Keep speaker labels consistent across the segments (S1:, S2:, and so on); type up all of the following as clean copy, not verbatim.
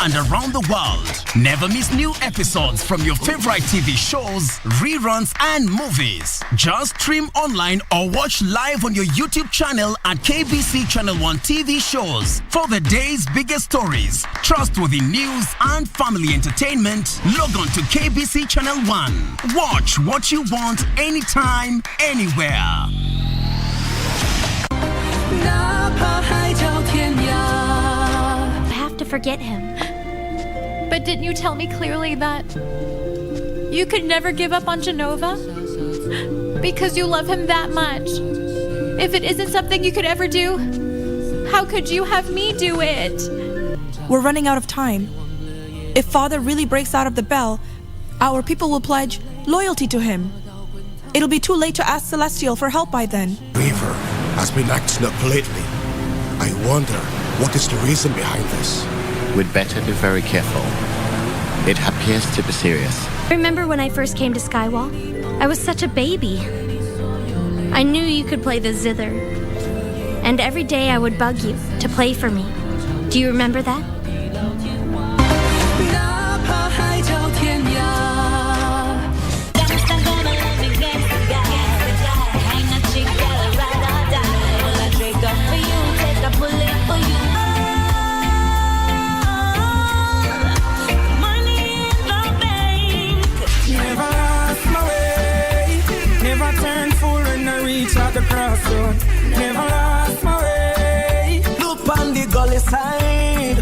S1: and around the world. Never miss new episodes from your favorite TV shows, reruns, and movies. Just stream online or watch live on your YouTube channel at KBC Channel 1 TV shows. For the day's biggest stories, trustworthy news, and family entertainment, log on to KBC Channel 1. Watch what you want anytime, anywhere.
S2: I have to forget him.
S3: But didn't you tell me clearly that you could never give up on Genova? Because you love him that much. If it isn't something you could ever do, how could you have me do it?
S4: We're running out of time. If Father really breaks out of the bell, our people will pledge loyalty to him. It'll be too late to ask Celestial for help by then.
S5: Weaver has been acting up lately. I wonder what is the reason behind this.
S6: We'd better be very careful. It appears to be serious.
S2: Remember when I first came to Skywall? I was such a baby. I knew you could play the zither. And every day I would bug you to play for me. Do you remember that?
S7: The crossroad, never lost my way. Look on the gully side.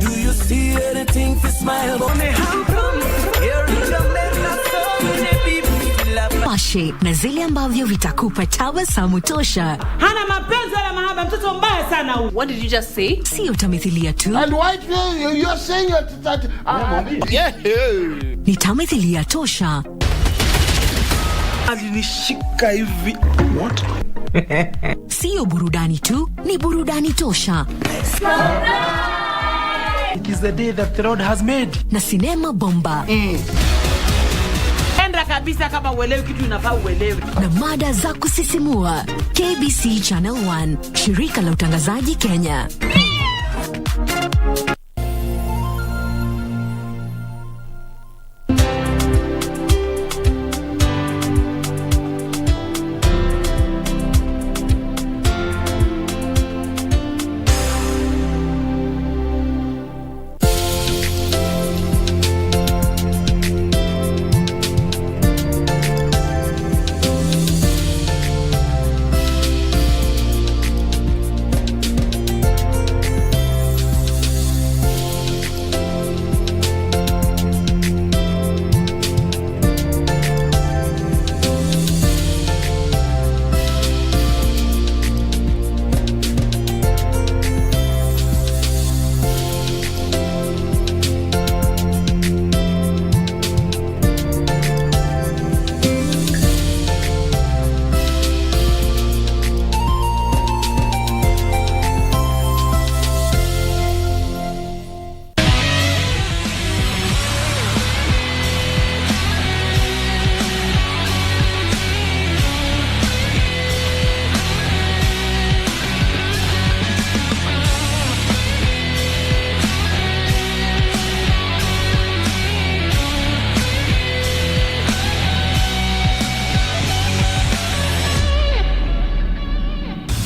S7: Do you see anything to smile?
S8: Pashe na zile ambavyo vitakupa tabasamu tosha.
S9: Hana mapenzi na mahaba, mtoto mbaya sana.
S10: What did you just say?
S8: Sio tamthilia tu.
S11: And why you're saying that
S6: yeah.
S8: Ni tamthilia tosha.
S7: Alinishika hivi. What?
S8: Sio burudani tu, ni burudani tosha.
S7: It is the day that the Lord has made.
S8: Na sinema bomba.
S9: Enda kabisa kama uelewi kitu inafaa uelewe.
S8: Na mada za kusisimua. KBC Channel 1, shirika la utangazaji Kenya.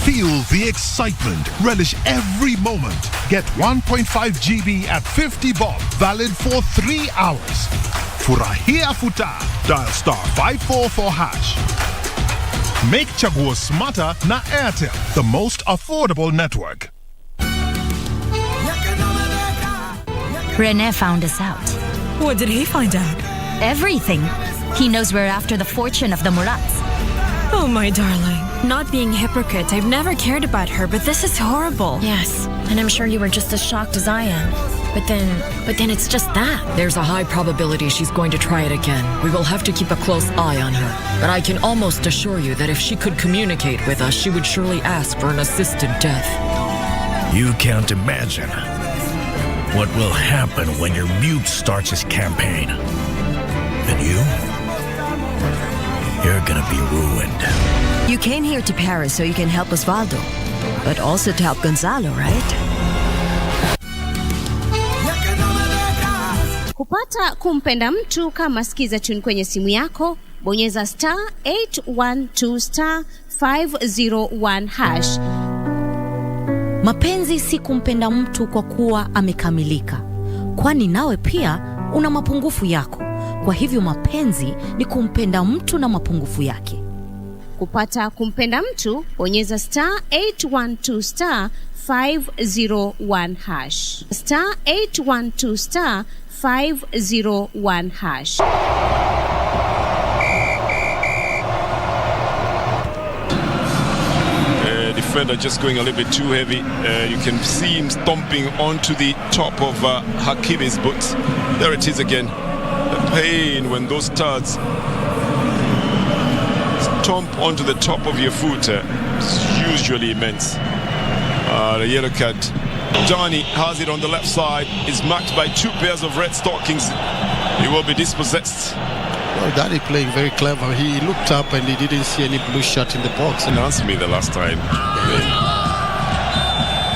S12: Feel the excitement. Relish every moment. Get 1.5 GB at 50 bob. Valid for 3 hours. Furahia futa. Dial *544#. Make chaguo smarter na Airtel, the most affordable network.
S13: Rene found us out.
S4: What did he find out?
S13: Everything. He knows we're after the fortune of the Murats.
S4: Oh, my darling.
S14: Not being a hypocrite, I've never cared about her, but this is horrible.
S15: Yes, and I'm sure you were just as shocked as I am. But then it's just that.
S16: There's a high probability she's going to try it again. We will have to keep a close eye on her. But I can almost assure you that if she could communicate with us, she would surely ask for an assisted death.
S17: You can't imagine what will happen when your mute starts his campaign. And you're gonna be ruined.
S18: You came here to Paris so you can help Osvaldo, but also to help Gonzalo, right?
S10: Kupata kumpenda mtu kama sikiza tune kwenye simu yako, bonyeza *812*501#.
S19: Mapenzi si kumpenda mtu kwa kuwa amekamilika, kwani nawe pia una mapungufu yako. Kwa hivyo mapenzi ni kumpenda mtu na mapungufu yake.
S10: Kupata kumpenda mtu, bonyeza *812*501#. *812*501#.
S20: Defender just going a little bit too heavy. You can see him stomping onto the top of Hakimi's boots. There it is again. The pain when those studs stomp onto the top of your foot is usually immense. The yellow card. Johnny has it on the left side. Is marked by 2 pairs of red stockings. He will be dispossessed.
S21: Well, Danny playing very clever. He looked up and he didn't see any blue shirt in the box.
S20: And answered me the last time.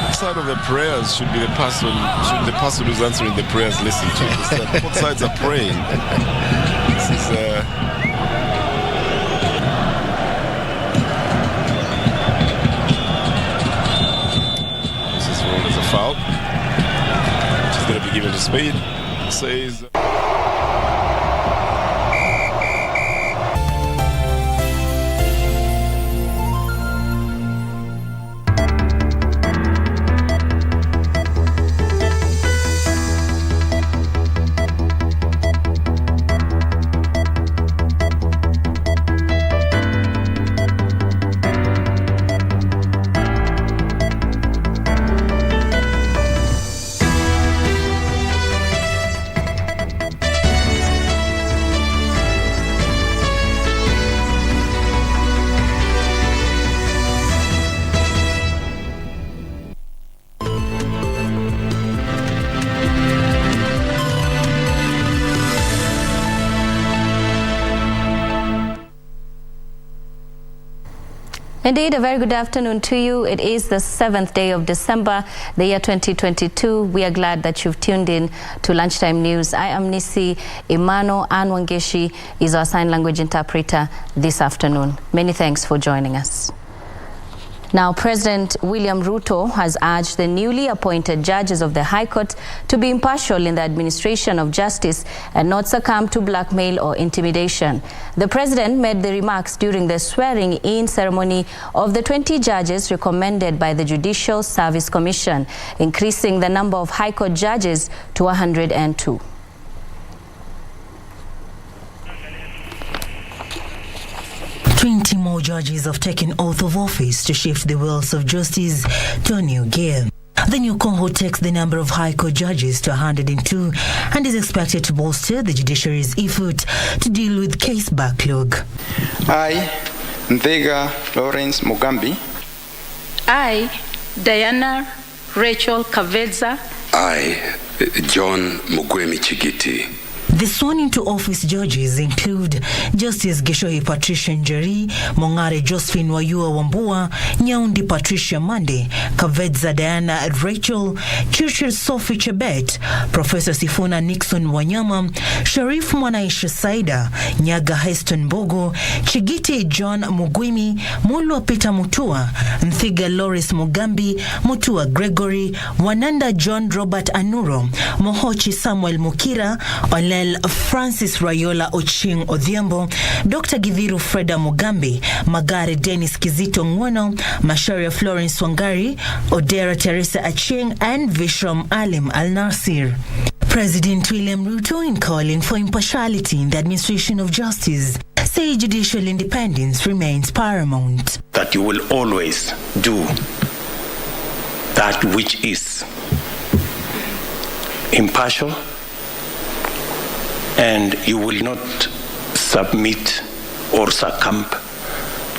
S20: The side of the prayers should be the person who's answering the prayers listen to. Both sides are praying. This is ruled as a foul. Which is going to be given to Spade. Says.
S22: Indeed, a very good afternoon to you. It is the 7th day of December, the year 2022. We are glad that you've tuned in to Lunchtime News. I am Nisi Imano. Ann Wangeshi is our sign language interpreter this afternoon. Many thanks for joining us. Now, President William Ruto has urged the newly appointed judges of the High Court to be impartial in the administration of justice and not succumb to blackmail or intimidation. The president made the remarks during the swearing-in ceremony of the 20 judges recommended by the Judicial Service Commission, increasing the number of High Court judges to 102.
S23: More judges have taken oath of office to shift the wheels of justice to a new gear. The new cohort takes the number of High Court judges to 102 and is expected to bolster the judiciary's effort to deal with case backlog.
S24: I, Nthega Lawrence Mugambi.
S25: I, Diana Rachel Kavedza.
S26: I, John Mugwemi Chigiti.
S23: The sworn into office judges include Justice Geshohi Patricia Njeri, Mongare Josephine Wayua Wambua, Nyaundi Patricia Mande, Kavedza Diana Rachel, Churchill Sophie Chebet, Professor Sifuna Nixon Wanyama, Sharif Mwanaisha Saida, Nyaga Heston Bogo, Chigiti John Mugwimi, Mulwa Peter Mutua, Nthiga Loris Mugambi, Mutua Gregory, Wananda John Robert Anuro, Mohochi Samuel Mukira, Olel Francis Rayola Oching Odhiambo, Dr. Githiru Freda Mugambi, Magare Dennis Kizito Ngwono, Masharia Florence Wangari, Odera Teresa Acheng, and Vishram Alim Al-Nasir. President William Ruto, in calling for impartiality in the administration of justice, say judicial independence remains paramount.
S27: That you will always do that which is impartial, and you will not submit or succumb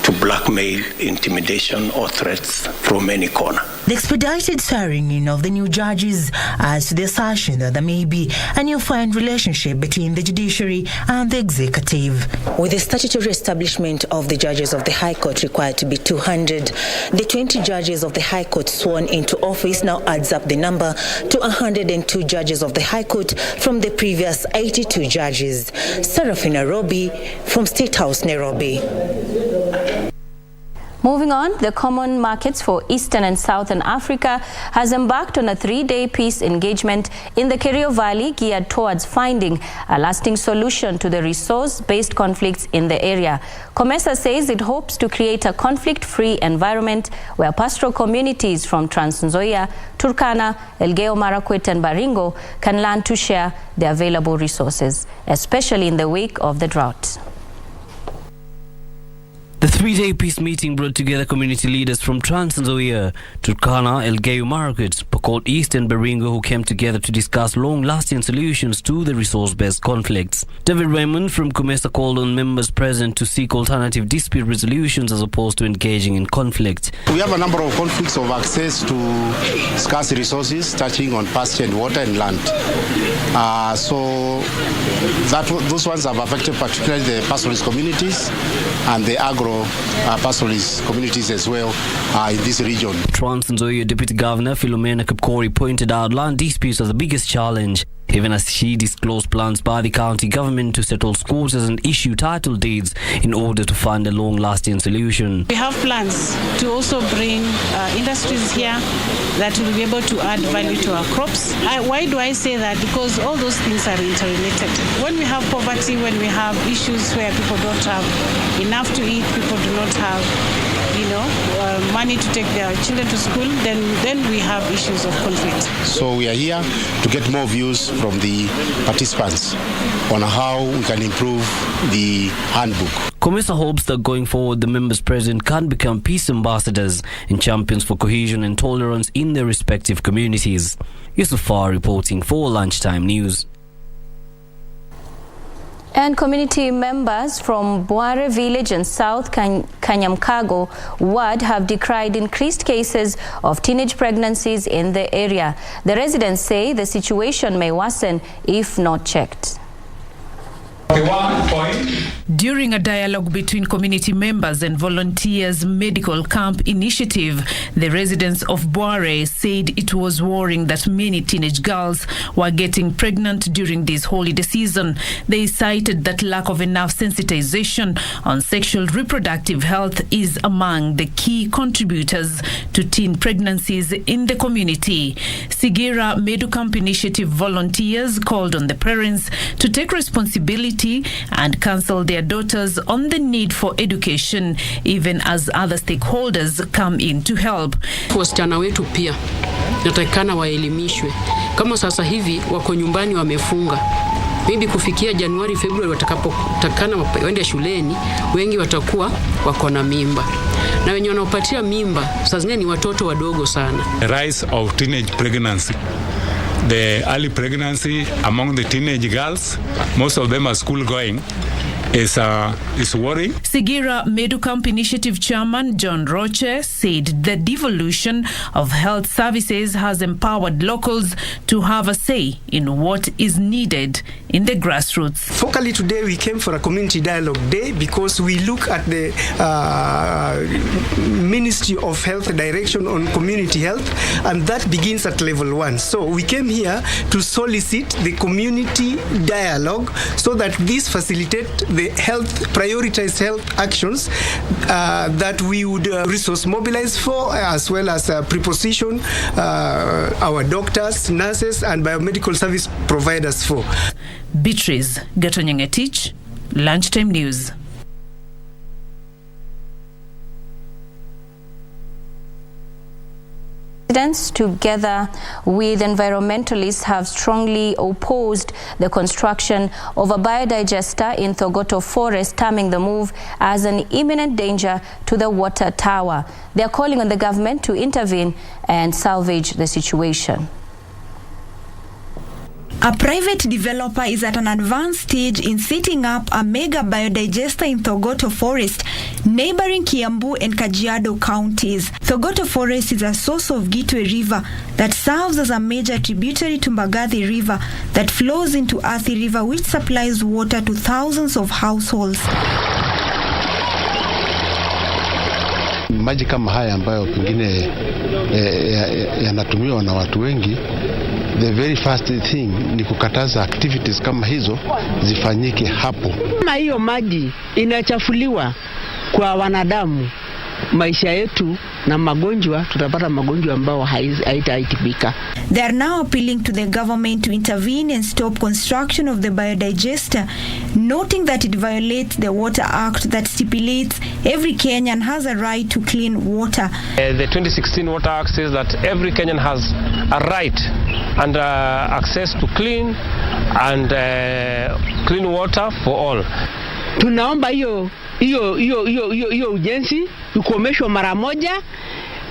S27: to blackmail, intimidation, or threats from any corner.
S23: The expedited swearing-in of the new judges adds to the assertion that there may be a newfound relationship between the judiciary and the executive. With the statutory establishment of the judges of the High Court required to be 200, the 20 judges of the High Court sworn into office now adds up the number to 102 judges of the High Court from the previous 82 judges. Serafina Robi from State House, Nairobi.
S22: Moving on, the Common Markets for Eastern and Southern Africa has embarked on a 3-day peace engagement in the Kerio Valley geared towards finding a lasting solution to the resource-based conflicts in the area. COMESA says it hopes to create a conflict-free environment where pastoral communities from Trans Nzoia, Turkana, Elgeyo Marakwet and Baringo can learn to share the available resources, especially in the wake of the drought.
S1: The 3-day peace meeting brought together community leaders from Trans Nzoia, Turkana, Elgeyo Marakwet, Pokot East and Baringo who came together to discuss long-lasting solutions to the resource-based conflicts. David Raymond from COMESA called on members present to seek alternative dispute resolutions as opposed to engaging in conflict.
S21: We have a number of conflicts of access to scarce resources touching on pasture and water and land. So those ones have affected particularly the pastoralist communities and the agro-pastoralist communities as well in this region. Trans
S1: Nzoia Deputy Governor Philomena Kipkori pointed out land disputes as the biggest challenge, even as she disclosed plans by the county government to settle scores and issue title deeds in order to find a long-lasting solution.
S9: We have plans to also bring industries here that will be able to add value to our crops. Why do I say that? Because all those things are interrelated. When we have poverty, when we have issues where people don't have enough to eat, people do not have money to take their children to school, then we have issues of conflict.
S21: So we are here to get more views from the participants on how we can improve the handbook.
S1: COMESA hopes that going forward the members present can become peace ambassadors and champions for cohesion and tolerance in their respective communities. Yusufar reporting for Lunchtime News.
S22: And community members from Bware Village and South Kanyamkago ward have decried increased cases of teenage pregnancies in the area. The residents say the situation may worsen if not checked.
S2: During a dialogue between community members and volunteers medical camp initiative, the residents of Bware said it was worrying that many teenage girls were getting pregnant during this holiday season. They cited that lack of enough sensitization on sexual reproductive health is among the key contributors to teen pregnancies in the community. Sigira Medu Camp initiative volunteers called on the parents to take responsibility and counsel their daughters on the need for education, even as other stakeholders come in to help.
S3: Wasichana wetu pia natakana waelimishwe. Kama sasa hivi wako nyumbani wamefunga, maybe kufikia Januari, Februari watakapotakana waende shuleni, wengi watakuwa wako na mimba. Na wenye wanaopatia mimba sasa zingine ni watoto wadogo sana.
S5: The rise of teenage pregnancy. The early pregnancy among the teenage girls, most of them are school going, is worrying.
S2: Sigira Medu Camp Initiative Chairman John Roche said the devolution of health services has empowered locals to have a say in what is needed in the grassroots.
S6: Focally today we came for a community dialogue day because we look at the Ministry of Health direction on community health, and that begins at level 1. So we came here to solicit the community dialogue so that this facilitate the prioritized health actions that we would resource mobilize for, as well as preposition our doctors, nurses and biomedical service providers for.
S2: Beatrice Gatonyangetich, Lunchtime News.
S22: Residents, together with environmentalists, have strongly opposed the construction of a biodigester in Thogoto Forest, terming the move as an imminent danger to the water tower. They are calling on the government to intervene and salvage the situation.
S4: A private developer is at an advanced stage in setting up a mega biodigester in Thogoto Forest, neighboring Kiambu and Kajiado counties. Thogoto Forest is a source of Gitwe River that serves as a major tributary to Mbagathi River that flows into Athi River, which supplies water to thousands of households.
S7: Maji kama haya ambayo pengine yanatumiwa na watu wengi, the very first thing ni kukataza activities kama hizo zifanyike hapo.
S8: Kama hiyo maji inachafuliwa kwa wanadamu, maisha yetu na magonjwa, tutapata magonjwa ambao haitaitibika.
S4: They are now appealing to the government to intervene and stop construction of the biodigester, noting that it violates the Water Act that stipulates every Kenyan has a right to clean water.
S11: The 2016 Water Act says that every Kenyan has a right and access to clean water for all.
S8: Tunaomba hiyo ujenzi ukomeshwe mara moja,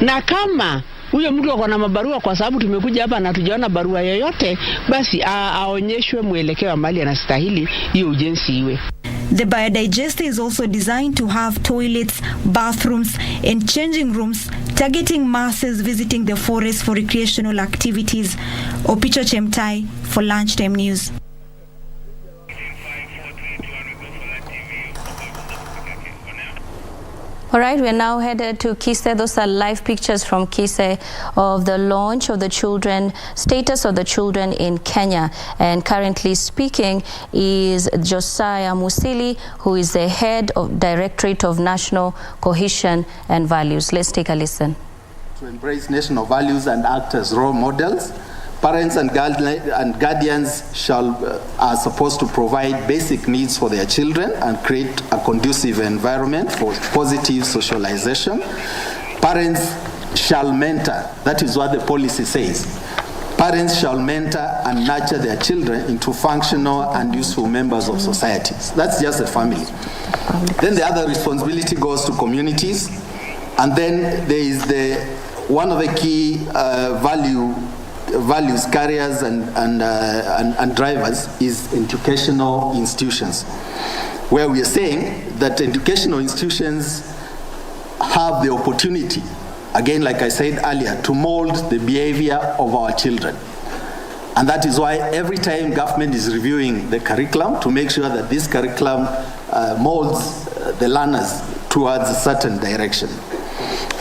S8: na kama huyo mtu ako na mabarua, kwa sababu tumekuja hapa na tujaona barua yoyote, basi aonyeshwe mwelekeo wa mali anastahili hiyo ujenzi iwe.
S4: The biodigester is also designed to have toilets, bathrooms and changing rooms, targeting masses visiting the forest for recreational activities. Opicho Chemtai for Lunchtime News.
S22: All right, we are now headed to Kise. Those are live pictures from Kise of the launch of the status of the children in Kenya. And currently speaking is Josiah Musili, who is the head of Directorate of National Cohesion and Values. Let's take a listen.
S12: To embrace national values and act as role models, parents and guardians are supposed to provide basic needs for their children and create a conducive environment for positive socialization. Parents shall mentor, that is what the policy says. Parents shall mentor and nurture their children into functional and useful members of society. That's just the family. Then the other responsibility goes to communities. And then there is one of the key values carriers and drivers is educational institutions, where we are saying that educational institutions have the opportunity, again like I said earlier, to mold the behavior of our children. And that is why every time government is reviewing the curriculum to make sure that this curriculum molds the learners towards a certain direction.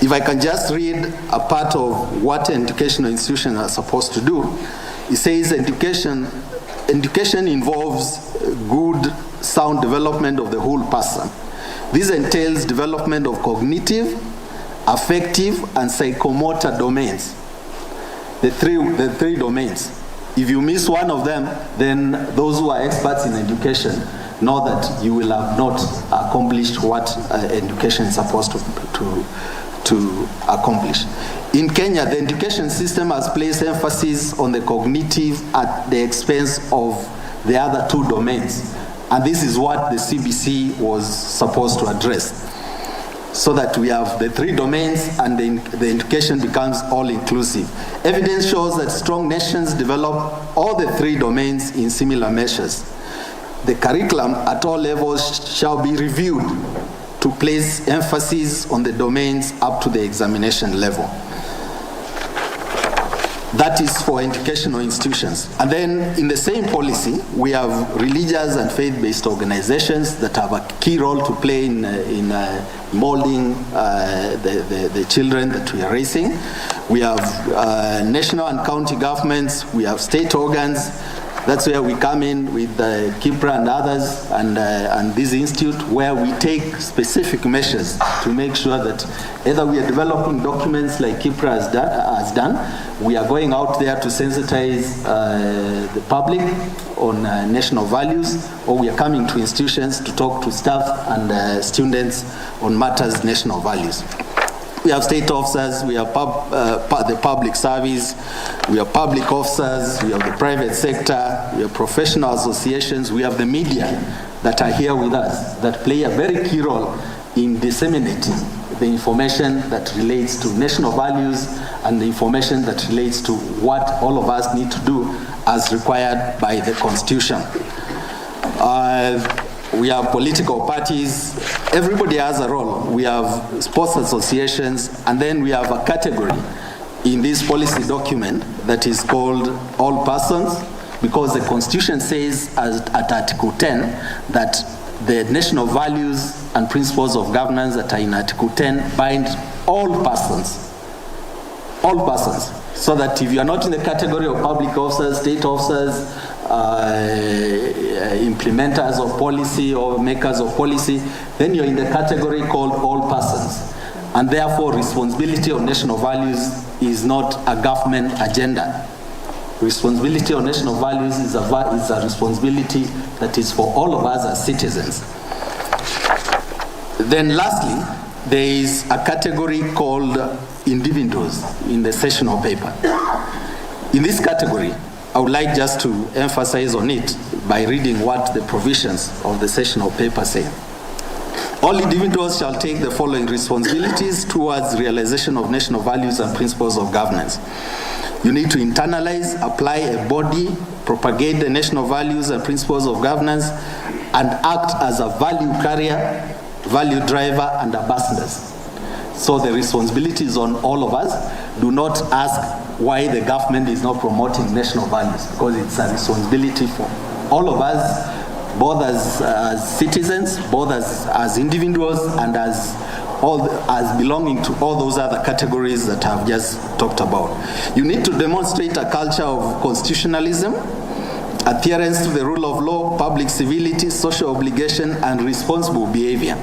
S12: If I can just read a part of what educational institutions are supposed to do, it says education involves good, sound development of the whole person. This entails development of cognitive, affective, and psychomotor domains. The three domains. If you miss one of them, then those who are experts in education know that you will have not accomplished what education is supposed to accomplish. In Kenya, the education system has placed emphasis on the cognitive at the expense of the other two domains. And this is what the CBC was supposed to address, so that we have the three domains and the education becomes all-inclusive. Evidence shows that strong nations develop all the three domains in similar measures. The curriculum at all levels shall be reviewed to place emphasis on the domains up to the examination level. That is for educational institutions. And then in the same policy, we have religious and faith-based organizations that have a key role to play in molding the children that we are raising. We have national and county governments, we have state organs. That's where we come in with KIPRA and others and this institute, where we take specific measures to make sure that either we are developing documents like KIPRA has done, we are going out there to sensitize the public on national values, or we are coming to institutions to talk to staff and students on matters national values. We have state officers, we have the public service, we have public officers, we have the private sector, we have professional associations, we have the media that are here with us, that play a very key role in disseminating the the information that relates to national values and the information that relates to what all of us need to do as required by the Constitution. We have political parties, everybody has a role. We have sports associations, and then we have a category in this policy document that is called all persons, because the Constitution says at Article 10 that the national values and principles of governance that are in Article 10 bind all persons, so that if you are not in the category of public officers, state officers, implementers of policy or makers of policy, then you're in the category called all persons. And therefore, responsibility of national values is not a government agenda. Responsibility of national values is a responsibility that is for all of us as citizens. Then lastly, there is a category called individuals in the sessional paper. In this category, I would like just to emphasize on it by reading what the provisions of the sessional paper say. All individuals shall take the following responsibilities towards realization of national values and principles of governance. You need to internalize, apply, embody, propagate the national values and principles of governance, and act as a value carrier, value driver, and ambassadors. So the responsibility is on all of us. Do not ask why the government is not promoting national values, because it's a responsibility for all of us, both as citizens, both as individuals, and as belonging to all those other categories that I've just talked about. You need to demonstrate a culture of constitutionalism, adherence to the rule of law, public civility, social obligation, and responsible behavior.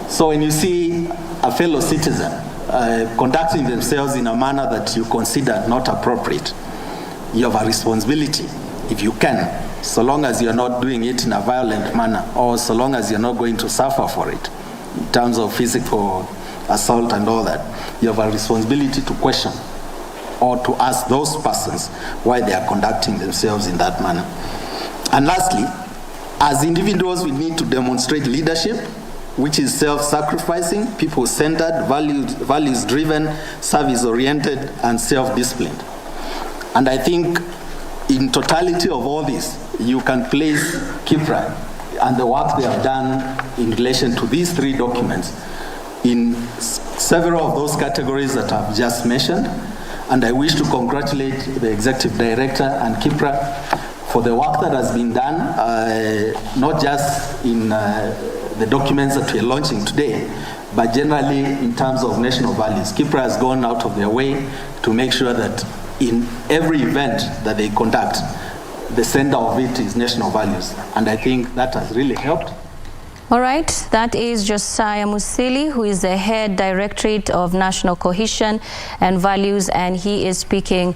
S12: So when you see a fellow citizen conducting themselves in a manner that you consider not appropriate, you have a responsibility, if you can, so long as you're not doing it in a violent manner, or so long as you're not going to suffer for it, in terms of physical assault and all that, you have a responsibility to question or to ask those persons why they are conducting themselves in that manner. And lastly, as individuals, we need to demonstrate leadership, which is self-sacrificing, people-centered, values-driven, service-oriented, and self-disciplined. And I think in totality of all this, you can place KIPRA and the work they have done in relation to these three documents in several of those categories that I've just mentioned. And I wish to congratulate the Executive Director and KIPRA for the work that has been done, not just in the documents that we're launching today, but generally in terms of national values. KIPRA has gone out of their way to make sure that in every event that they conduct, the center of it is national values. And I think that has really helped.
S22: All right, that is Josiah Musili, who is the head Directorate of National Cohesion and Values, and he is speaking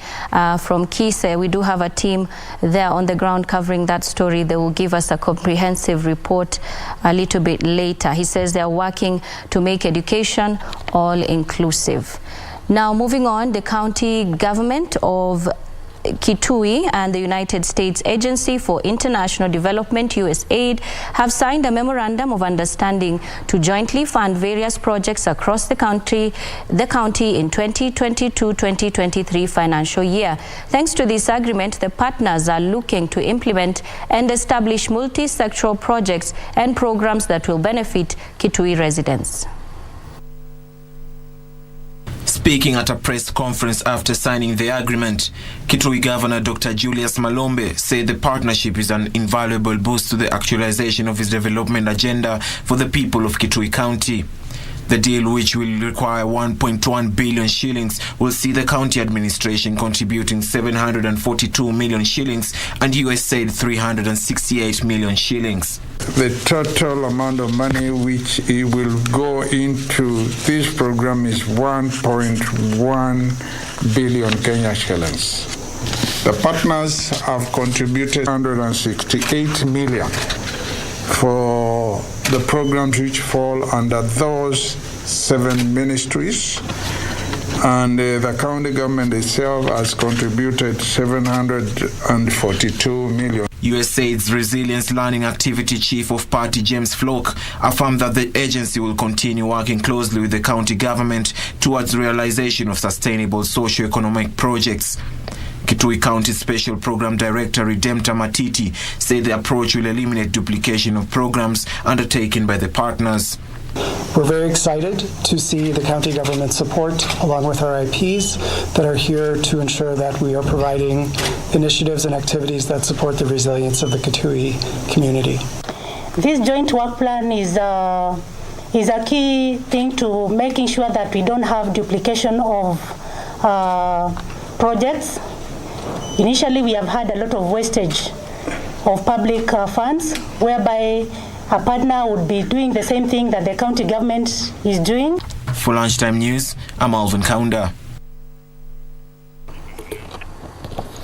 S22: from KISE. We do have a team there on the ground covering that story. They will give us a comprehensive report a little bit later. He says they are working to make education all-inclusive. Now, moving on, the county government of Kitui and the United States Agency for International Development, USAID, have signed a memorandum of understanding to jointly fund various projects across the county in 2022-2023 financial year. Thanks to this agreement, the partners are looking to implement and establish multi-sectoral projects and programs that will benefit Kitui residents.
S13: Speaking at a press conference after signing the agreement, Kitui Governor Dr. Julius Malombe said the partnership is an invaluable boost to the actualization of his development agenda for the people of Kitui County. The deal, which will require 1.1 billion shillings, will see the county administration contributing 742 million shillings and USAID 368 million shillings.
S14: The total amount of money which it will go into this program is 1.1 billion Kenya shillings. The partners have contributed 168 million for the programs which fall under those 7 ministries, and the county government itself has contributed 742 million.
S13: USAID's Resilience Learning Activity Chief of Party James Flock affirmed that the agency will continue working closely with the county government towards realization of sustainable socio-economic projects. Kitui County Special Program Director Redemptor Matiti said the approach will eliminate duplication of programs undertaken by the partners.
S10: We're very excited to see the county government support, along with our IPs, that are here to ensure that we are providing initiatives and activities that support the resilience of the Kitui community.
S15: This joint work plan is a key thing to making sure that we don't have duplication of projects. Initially, we have had a lot of wastage of public funds, whereby a partner would be doing the same thing that the county government is doing.
S13: For Lunchtime News, I'm Alvin Kaunda.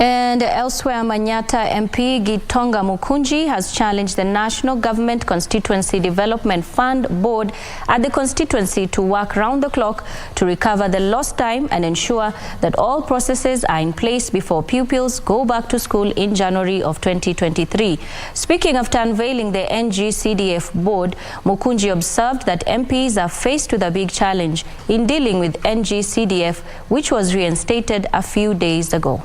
S22: And elsewhere, Manyata MP Gitonga Mukunji has challenged the National Government Constituency Development Fund Board at the constituency to work round the clock to recover the lost time and ensure that all processes are in place before pupils go back to school in January of 2023. Speaking after unveiling the NGCDF board, Mukunji observed that MPs are faced with a big challenge in dealing with NGCDF, which was reinstated a few days ago.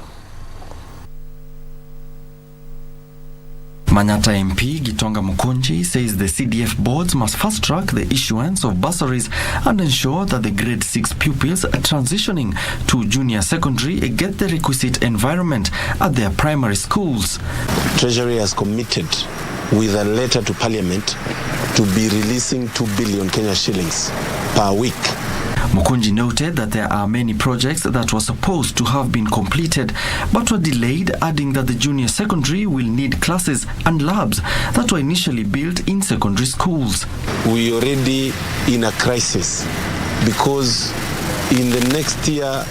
S16: Manyata MP Gitonga Mukunji says the CDF boards must fast-track the issuance of bursaries and ensure that the grade 6 pupils transitioning to junior secondary get the requisite environment at their primary schools.
S17: Treasury has committed with a letter to Parliament to be releasing 2 billion Kenya shillings per week.
S16: Mukunji noted that there are many projects that were supposed to have been completed but were delayed, adding that the junior secondary will need classes and labs that were initially built in secondary schools.
S17: We are already in a crisis because in the next year,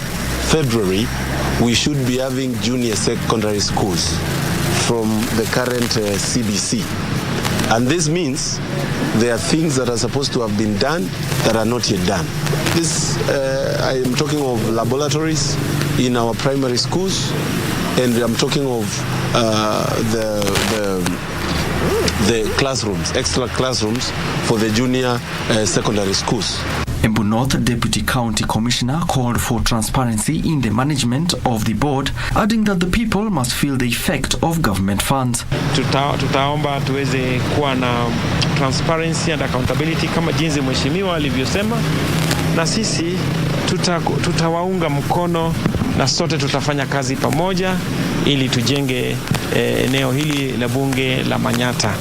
S17: February, we should be having junior secondary schools from the current CBC. And this means there are things that are supposed to have been done that are not yet done. This, I am talking of laboratories in our primary schools, and I'm talking of the classrooms, extra classrooms for the junior secondary schools.
S16: Embu North Deputy County Commissioner called for transparency in the management of the board, adding that the people must feel the effect of government funds.
S11: Tutaomba tuweze kuwa na transparency and accountability kama jinsi mheshimiwa alivyosema, na sisi tutawaunga mkono na sote tutafanya kazi pamoja ili tujenge eneo hili la bunge la Manyata.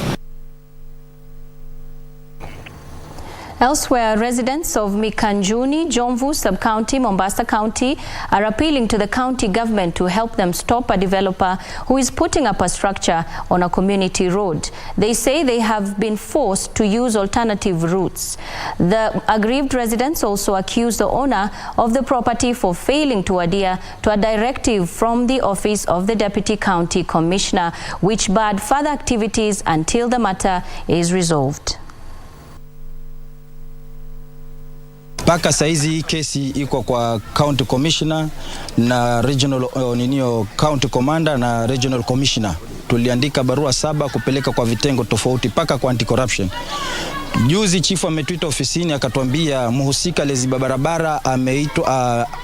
S22: Elsewhere, residents of Mikanjuni, Jomvu Sub-County, Mombasa County are appealing to the county government to help them stop a developer who is putting up a structure on a community road. They say they have been forced to use alternative routes. The aggrieved residents also accuse the owner of the property for failing to adhere to a directive from the Office of the Deputy County Commissioner, which barred further activities until the matter is resolved.
S18: Mpaka saizi kesi iko kwa county commissioner na regional county commander na regional commissioner. Tuliandika barua 7 kupeleka kwa vitengo tofauti paka kwa anti-corruption. Juzi chifu ametuita ofisini akatuambia mhusika leziba barabara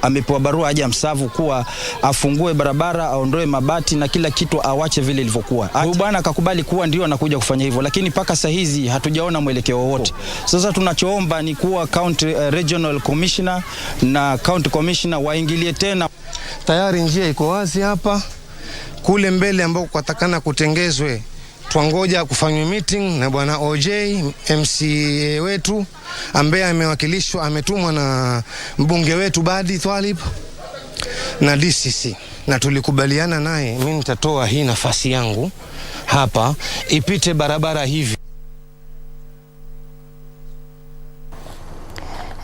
S18: amepewa barua aje Msavu kuwa afungue barabara, aondoe mabati na kila kitu awache vile ilivyokuwa. Huyu bwana akakubali kuwa ndio anakuja kufanya hivyo, lakini paka saa hizi hatujaona mwelekeo wowote. Sasa tunachoomba ni kuwa county regional commissioner na county commissioner waingilie tena.
S19: Tayari njia iko wazi hapa, kule mbele ambao kwatakana kutengezwe. Tuangoja kufanywa meeting na bwana OJ MCA wetu ambaye amewakilishwa, ametumwa na mbunge wetu Badi Twalib na DCC, na tulikubaliana naye mimi nitatoa hii nafasi yangu hapa ipite barabara hivi.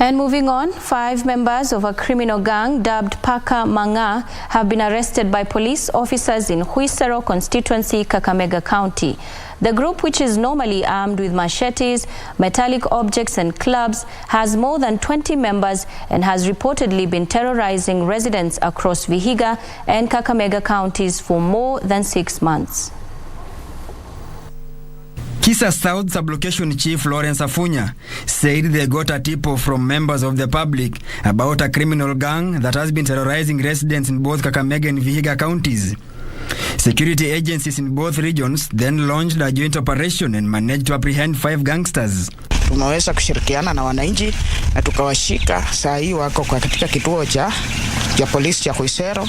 S22: And moving on, 5 members of a criminal gang dubbed Paka Manga have been arrested by police officers in Huisero constituency, Kakamega County. The group, which is normally armed with machetes, metallic objects and clubs, has more than 20 members and has reportedly been terrorizing residents across Vihiga and Kakamega counties for more than 6 months.
S9: Kisa South Sublocation Chief Lawrence Afunya said they got a tip from members of the public about a criminal gang that has been terrorizing residents in both Kakamega and Vihiga counties. Security agencies in both regions then launched a joint operation and managed to apprehend 5 gangsters.
S20: Tumeweza kushirikiana na wananchi na tukawashika. Saa hii wako katika kituo cha polisi cha Huisero.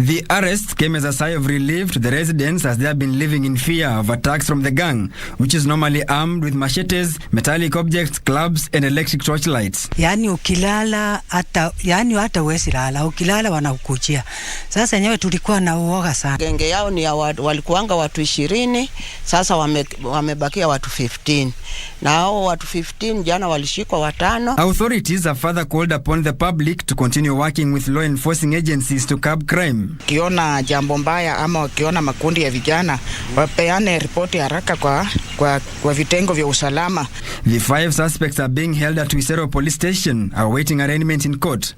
S9: The arrest came as a sigh of relief to the residents as they have been living in fear of attacks from the gang, which is normally armed with machetes, metallic objects, clubs and electric torchlights.
S23: Yani ukilala hata uwezi lala, ukilala wanakukujia. Sasa nyewe tulikuwa na uoga sana.
S24: Genge yao ni walikuanga watu 20, sasa wamebakia watu 15. Na hao watu 15 jana walishikwa 5.
S9: Authorities have further called upon the public to continue working with law enforcing agencies to curb crime.
S20: Kiona jambo mbaya ama wakiona makundi ya vijana, wapeane ripoti haraka kwa vitengo vya usalama.
S9: The 5 suspects are being held at Huisero police station awaiting arraignment in court.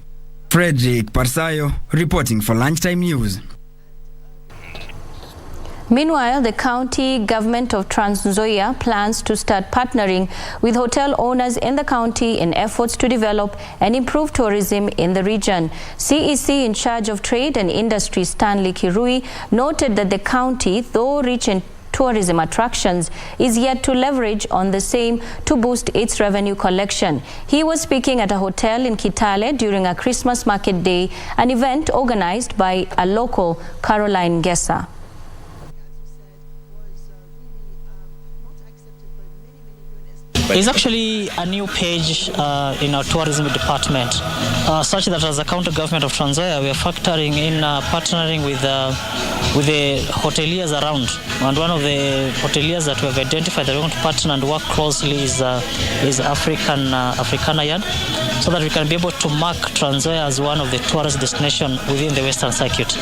S9: Frederick Parsayo reporting for Lunchtime News.
S22: Meanwhile, the county government of Trans Nzoia plans to start partnering with hotel owners in the county in efforts to develop and improve tourism in the region. CEC in charge of trade and industry Stanley Kirui noted that the county, though rich in tourism attractions, is yet to leverage on the same to boost its revenue collection. He was speaking at a hotel in Kitale during a Christmas market day, an event organized by a local Caroline Gessa.
S25: It's actually a new page in our tourism department, such that as a county government of Trans Nzoia, we are factoring in partnering with the hoteliers around. And one of the hoteliers that we have identified that we want to partner and work closely is Africana Yard, so that we can be able to mark Trans Nzoia as one of the tourist destinations within the Western Circuit.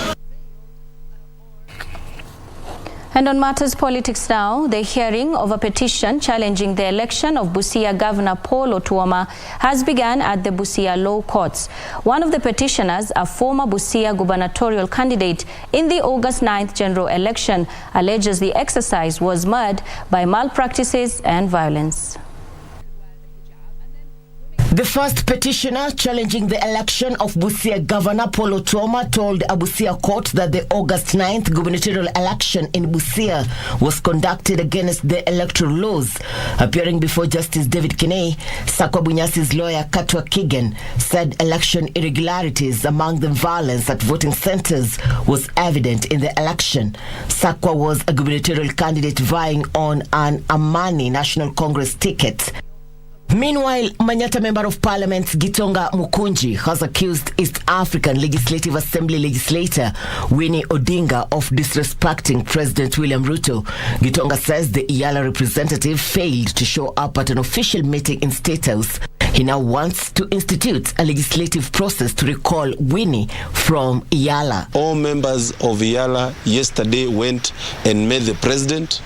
S22: And on matters politics now, the hearing of a petition challenging the election of Busia Governor Paul Otuoma has begun at the Busia Law Courts. One of the petitioners, a former Busia gubernatorial candidate in the August 9th general election, alleges the exercise was marred by malpractices and violence.
S26: The first petitioner challenging the election of Busia Governor Paul Otuoma told a Busia court that the August 9th gubernatorial election in Busia was conducted against the electoral laws. Appearing before Justice David Kinei, Sakwa Bunyasi's lawyer Katwa Kigen said election irregularities, among them violence at voting centers, was evident in the election. Sakwa was a gubernatorial candidate vying on an Amani National Congress ticket. Meanwhile, Manyata Member of Parliament Gitonga Mukunji has accused East African Legislative Assembly legislator Winnie Odinga of disrespecting President William Ruto. Gitonga says the Iyala representative failed to show up at an official meeting in State House. He now wants to institute a legislative process to recall Winnie from Iyala.
S17: All members of Iyala yesterday went and met the president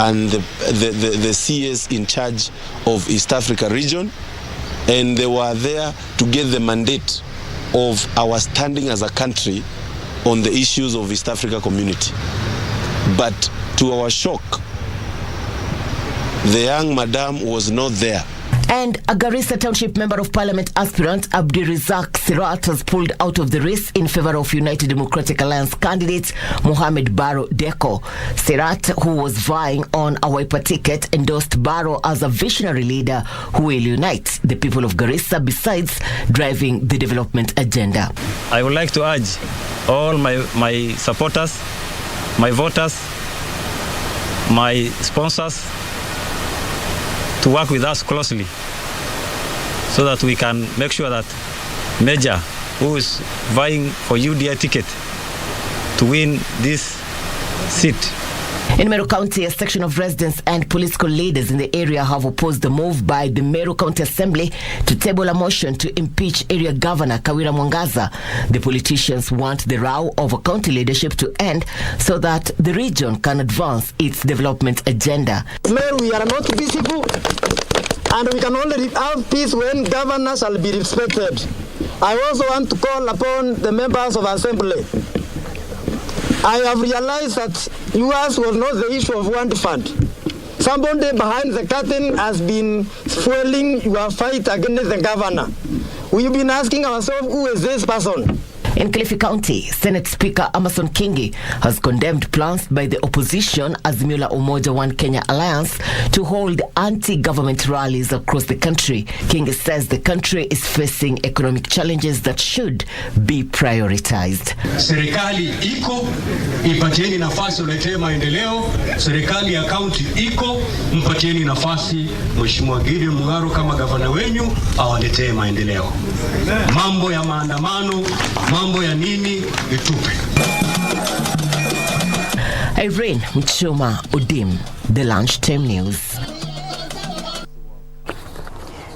S17: and the CS in charge of East Africa region, and they were there to get the mandate of our standing as a country on the issues of East Africa community. But to our shock, the young madam was not there.
S26: And a Garissa Township Member of Parliament aspirant Abdirizak Sirat has pulled out of the race in favor of United Democratic Alliance candidate Mohamed Barrow Deko. Sirat, who was vying on a Wiper ticket, endorsed Barrow as a visionary leader who will unite the people of Garissa besides driving the development agenda.
S27: I would like to urge all my supporters, my voters, my sponsors to work with us closely so that we can make sure that Major, who is vying for UDI ticket to win this seat,
S26: In Meru County, a section of residents and political leaders in the area have opposed the move by the Meru County Assembly to table a motion to impeach area governor Kawira Mwangaza. The politicians want the row over county leadership to end so that the region can advance its development agenda.
S1: Meru, we are not peaceful, and we can only have peace when governors shall be respected. I also want to call upon the members of Assembly. I have realized that yours was not the issue of one fund. Somebody behind the curtain has been fueling your fight against the governor. We've been asking ourselves, who is this person?
S26: In Kilifi County, Senate Speaker Amason Kingi has condemned plans by the opposition Azimio la Umoja One Kenya Alliance to hold anti-government rallies across the country. Kingi says the country is facing economic challenges that should be prioritized.
S2: Serikali iko, ipatieni nafasi uletee maendeleo. Serikali ya county iko, mpatieni nafasi Mheshimiwa Gideon Mung'aro kama gavana wenyu awaletee maendeleo. Mambo ya maandamano, mambo ya nini itupe.
S26: Irene Mchuma Udim, The Lunchtime News.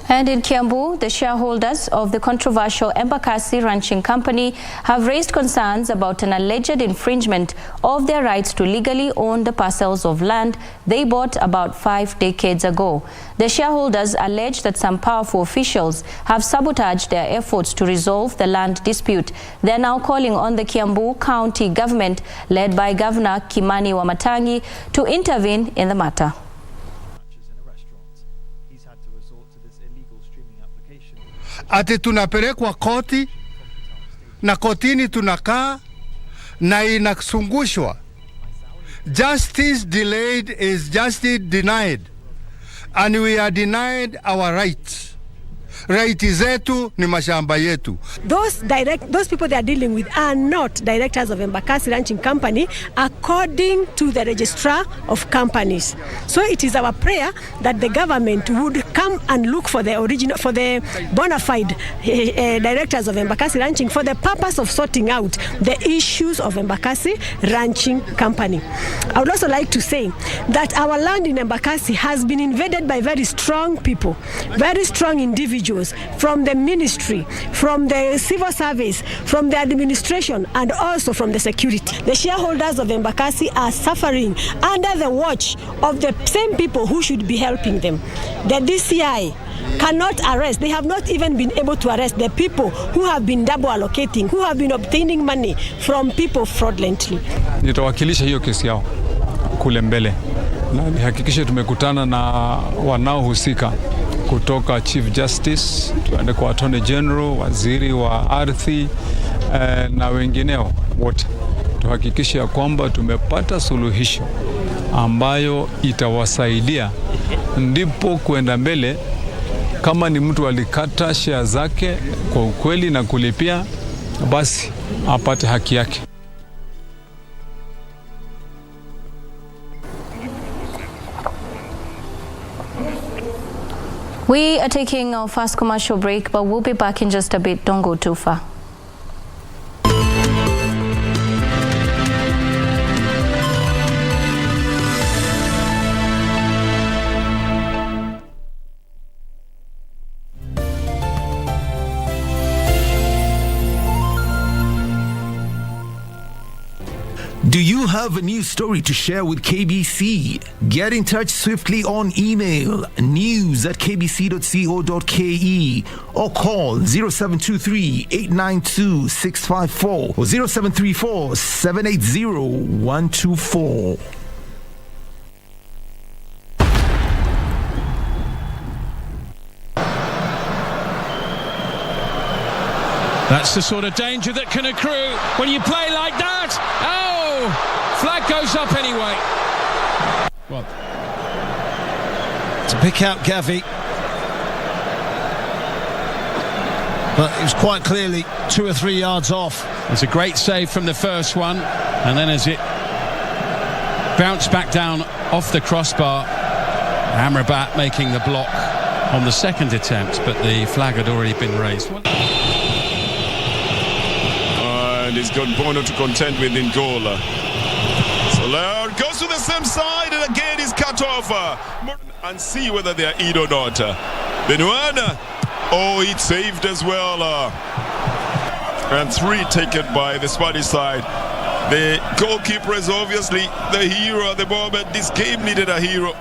S22: And in Kiambu, the shareholders of the controversial Embakasi Ranching Company have raised concerns about an alleged infringement of their rights to legally own the parcels of land they bought about 5 decades ago. The shareholders allege that some powerful officials have sabotaged their efforts to resolve the land dispute. They are now calling on the Kiambu County government, led by Governor Kimani Wamatangi, to intervene in the matter.
S3: Ati tunapelekwa koti na kotini tunakaa na inasungushwa. Justice delayed is justice denied, and we are denied our rights. Right zetu ni mashamba yetu.
S5: Those people they are dealing with are not directors of Embakasi Ranching Company according to the registrar of companies. So it is our prayer that the government would come and look for the bona fide directors of Embakasi Ranching for the purpose of sorting out the issues of Embakasi Ranching Company. I would also like to say that our land in Embakasi has been invaded by very strong people, very strong individuals from the ministry, from the civil service, from the administration, and also from the security. The shareholders of Embakasi are suffering under the watch of the same people who should be helping them. The DCI cannot arrest. They have not even been able to arrest the people who have been double allocating, who have been obtaining money from people fraudulently.
S6: Nitawakilisha hiyo kesi yao kule mbele na nihakikishe tumekutana na wanaohusika kutoka Chief Justice, tuende kwa Attorney General, waziri wa ardhi na wengineo wote. Tuhakikishe ya kwamba tumepata suluhisho ambayo itawasaidia, ndipo kuenda mbele. Kama ni mtu alikata share zake kwa ukweli na kulipia, basi apate haki yake.
S22: We are taking our first commercial break, but we'll be back in just a bit. Don't go too far.
S7: Do you have a news story to share with KBC? Get in touch swiftly on email news@kbc.co.ke or call 0723-892-654 or 0734-780-124.
S21: That's the sort of danger that can accrue when you play like that. Oh, flag goes up anyway.
S28: Well, to pick out Gavi, but it was quite clearly 2 or 3 yards off.
S21: It's a great save from the first one, and then as it bounced back down off the crossbar, Amrabat making the block on the second attempt, but the flag had already been raised.
S29: And he's got Bono to contend with in goal. Soler goes to the
S4: same side, and again he's cut off. And see whether they are in or not. Benuana, oh, it's saved as well. And 3 taken by the Spanish side. The goalkeeper is obviously the hero at the moment. This game needed a hero.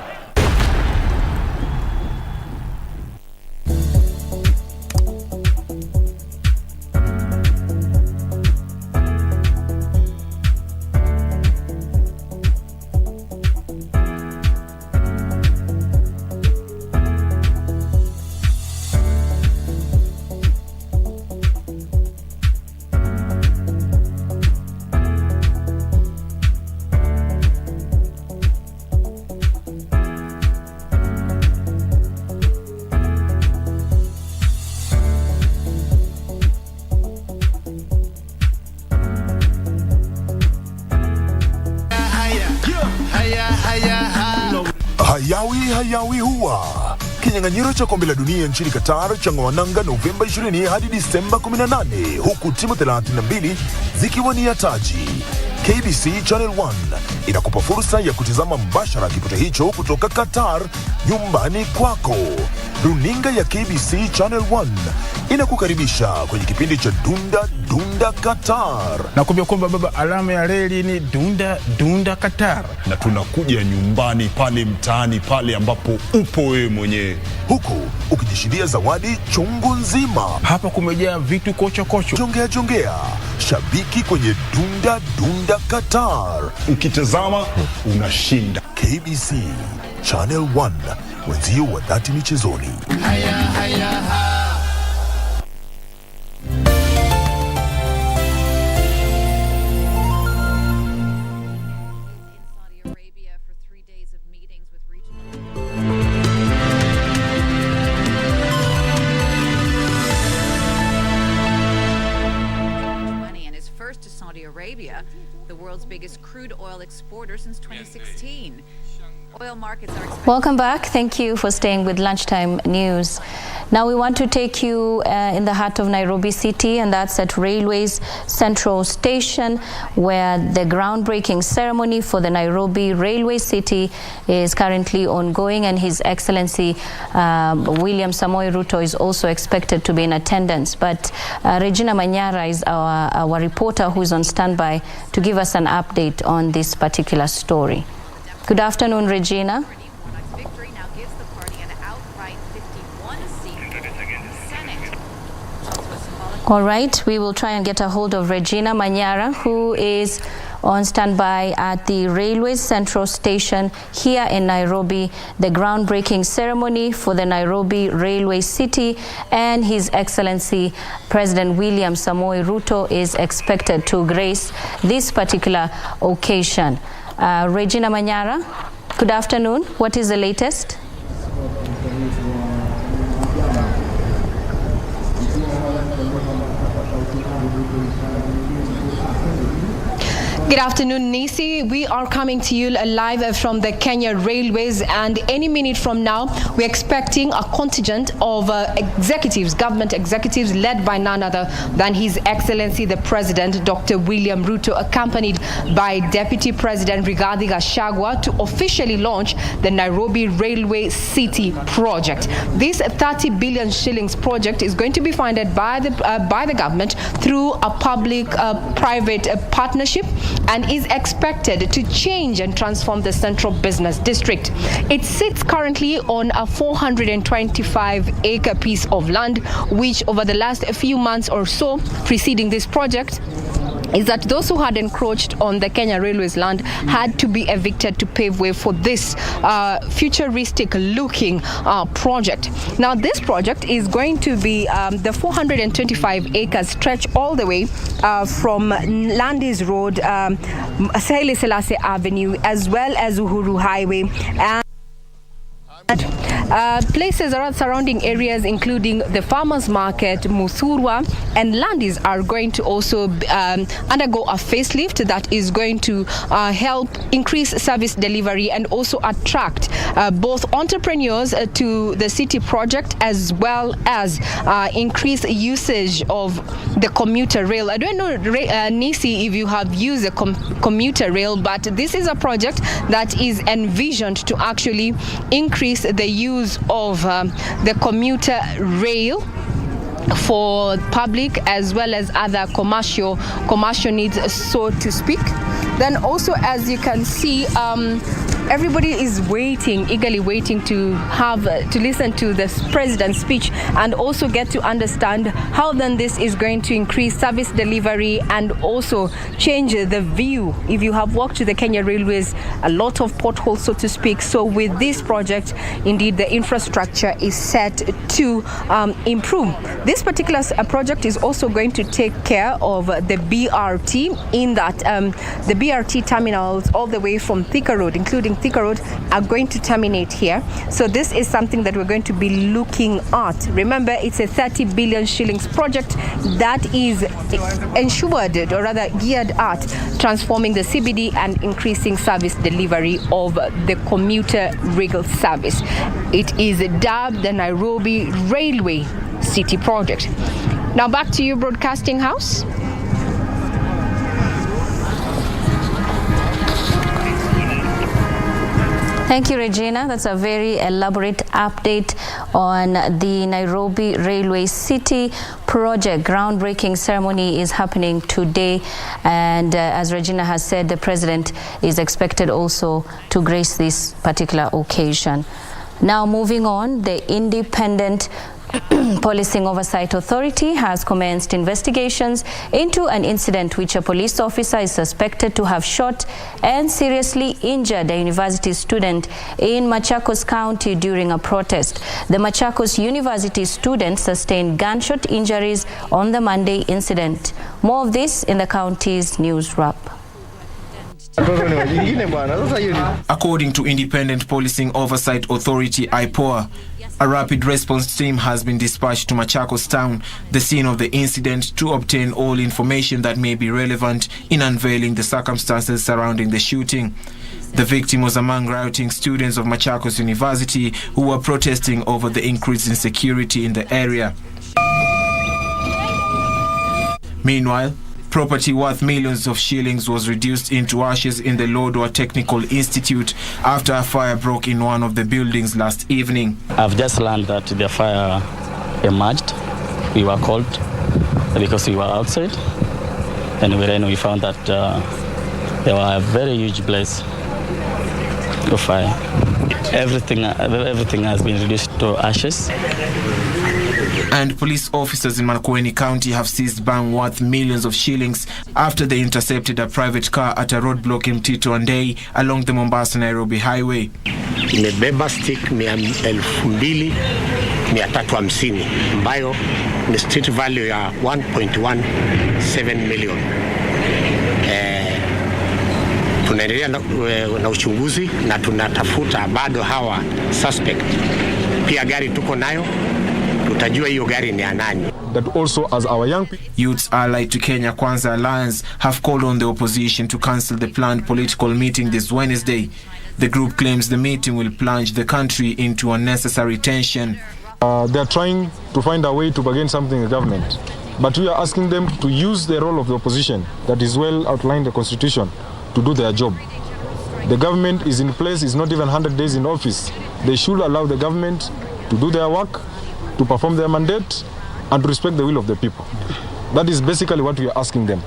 S8: Hayawi huwa kinyang'anyiro cha kombe la dunia nchini Qatar chang'oananga Novemba 20 hadi Disemba 18, huku timu 32 zikiwania taji. KBC Channel 1 inakupa fursa ya kutizama mbashara kipute hicho kutoka Qatar nyumbani kwako. Runinga ya KBC Channel 1 inakukaribisha kwenye kipindi cha Dunda Qatar.
S10: Na kuambia kwamba baba, alama ya reli ni Dunda Qatar.
S8: Na tunakuja nyumbani pale mtaani pale ambapo upo wewe mwenyewe, huku ukijishindia zawadi chungu nzima.
S10: Hapa kumejaa vitu kocho.
S8: Jongea. Shabiki kwenye Dunda Qatar.
S10: Ukitazama unashinda.
S8: KBC Channel 1, wenzio wa 30 michezoni.
S12: The world's biggest crude oil exporter since 2016. Oil markets are
S22: Welcome back. Thank you for staying with Lunchtime News. Now we want to take you in the heart of Nairobi City, and that's at Railways Central Station, where the groundbreaking ceremony for the Nairobi Railway City is currently ongoing, and His Excellency William Samoei Ruto is also expected to be in attendance. But Regina Manyara is our reporter who is on standby to give us an update on this particular story. Good afternoon, Regina. All right, we will try and get a hold of Regina Manyara, who is on standby at the Railways Central Station here in Nairobi. The groundbreaking ceremony for the Nairobi Railway City, and His Excellency President William Samoei Ruto is expected to grace this particular occasion. Regina Manyara, good afternoon. What is the latest?
S13: Good afternoon, Nisi. We are coming to you live from the Kenya Railways, and any minute from now, we're expecting a contingent of executives, government executives, led by none other than His Excellency the President, Dr. William Ruto, accompanied by Deputy President Rigathi Gachagua, to officially launch the Nairobi Railway City project. This 30 billion shillings project is going to be funded by the government through a public-private partnership, and is expected to change and transform the central business district. It sits currently on a 425-acre piece of land, which over the last few months or so preceding this project, is that those who had encroached on the Kenya Railways land had to be evicted to pave way for this futuristic-looking project. Now, this project is going to be the 425 acres stretch all the way from Landis Road, Haile Selassie Avenue, as well as Uhuru Highway, and places around surrounding areas, including the farmers market, Muthurwa, and Landis, are going to also undergo a facelift that is going to help increase service delivery and also attract both entrepreneurs to the city project, as well as increase usage of the commuter rail. I don't know, Nisi, if you have used a commuter rail, but this is a project that is envisioned to actually increase the use of the commuter rail for public as well as other commercial needs, so to speak. Then also, as you can see, everybody is eagerly waiting to listen to the president's speech and also get to understand how then this is going to increase service delivery and also change the view. If you have walked to the Kenya Railways, a lot of potholes, so to speak. So with this project, indeed, the infrastructure is set to improve. This particular project is also going to take care of the BRT, in that the BRT terminals all the way from Thika Road, including Thika Road, are going to terminate here. So this is something that we're going to be looking at. Remember, it's a 30 billion shillings project that is ensured, or rather geared at, transforming the CBD and increasing service delivery of the commuter rail service. It is dubbed the Nairobi Railway City Project. Now back to you, Broadcasting House.
S22: Thank you, Regina. That's a very elaborate update on the Nairobi Railway City project. Groundbreaking ceremony is happening today, and as Regina has said, the president is expected also to grace this particular occasion. Now moving on, the Independent Policing Oversight Authority has commenced investigations into an incident which a police officer is suspected to have shot and seriously injured a university student in Machakos County during a protest. The Machakos University student sustained gunshot injuries on the Monday incident. More of this in the county's news wrap.
S7: According to Independent Policing Oversight Authority, IPOA, a rapid response team has been dispatched to Machakos town, the scene of the incident, to obtain all information that may be relevant in unveiling the circumstances surrounding the shooting. The victim was among rioting students of Machakos University who were protesting over the increase in security in the area. Meanwhile, property worth millions of shillings was reduced into ashes in the Lodwar Technical Institute after a fire broke in one of the buildings last evening.
S27: I've just learned that the fire emerged. We were called because we were outside, and then we found that there were a very huge blaze of fire. Everything has been reduced to ashes.
S7: And police officers in Makueni County have seized bang worth millions of shillings after they intercepted a private car at a roadblock in Tito Andei along the Mombasa-Nairobi highway.
S11: Imebeba stick 2,350 ambayo ni street value ya 1.17 million. Tunaendelea na uchunguzi na tunatafuta bado hawa suspect. Pia gari tuko nayo.
S14: That also, as our young
S7: youths allied to Kenya Kwanza Alliance have called on the opposition to cancel the planned political meeting this Wednesday. The group claims the meeting will plunge the country into unnecessary tension.
S14: They are trying to find a way to bargain something in the government, but we are asking them to use the role of the opposition that is well outlined in the Constitution to do their job. The government is in place, is not even 100 days in office. They should allow the government to do their work, to perform their mandate, and to respect the will of the people. That is basically what we are asking them.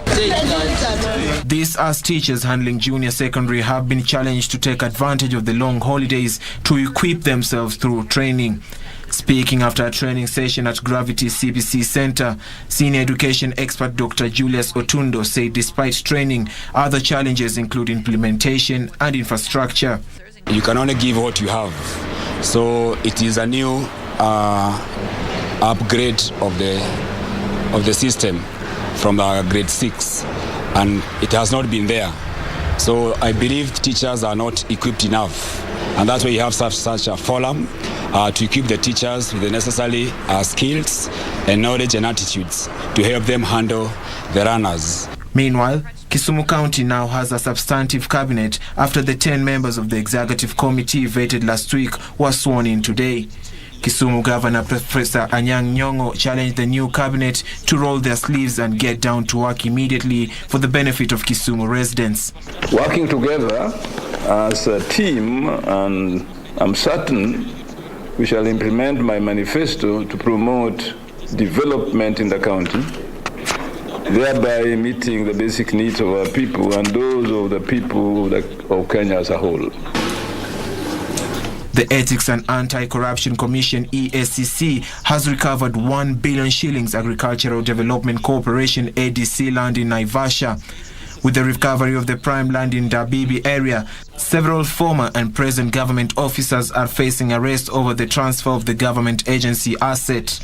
S7: This as teachers handling junior secondary have been challenged to take advantage of the long holidays to equip themselves through training. Speaking after a training session at Gravity CBC Center, senior education expert Dr. Julius Otundo said despite training, other challenges include implementation and infrastructure.
S15: You can only give what you have. So it is a new upgrade of the system from grade 6, and it has not been there. So I believe teachers are not equipped enough, and that's why you have such a forum to equip the teachers with the necessary skills and knowledge and attitudes to help them handle the runners.
S7: Meanwhile, Kisumu County now has a substantive cabinet after the 10 members of the executive committee voted last week were sworn in today. Kisumu Governor Professor Anyang' Nyong'o challenged the new cabinet to roll their sleeves and get down to work immediately for the benefit of Kisumu residents.
S9: Working together as a team, and I'm certain we shall implement my manifesto to promote development in the county, thereby meeting the basic needs of our people and those of the people of Kenya as a whole.
S7: The Ethics and Anti-Corruption Commission, EACC, has recovered 1 billion shillings Agricultural Development Corporation ADC land in Naivasha. With the recovery of the prime land in Dabibi area, several former and present government officers are facing arrest over the transfer of the government agency asset.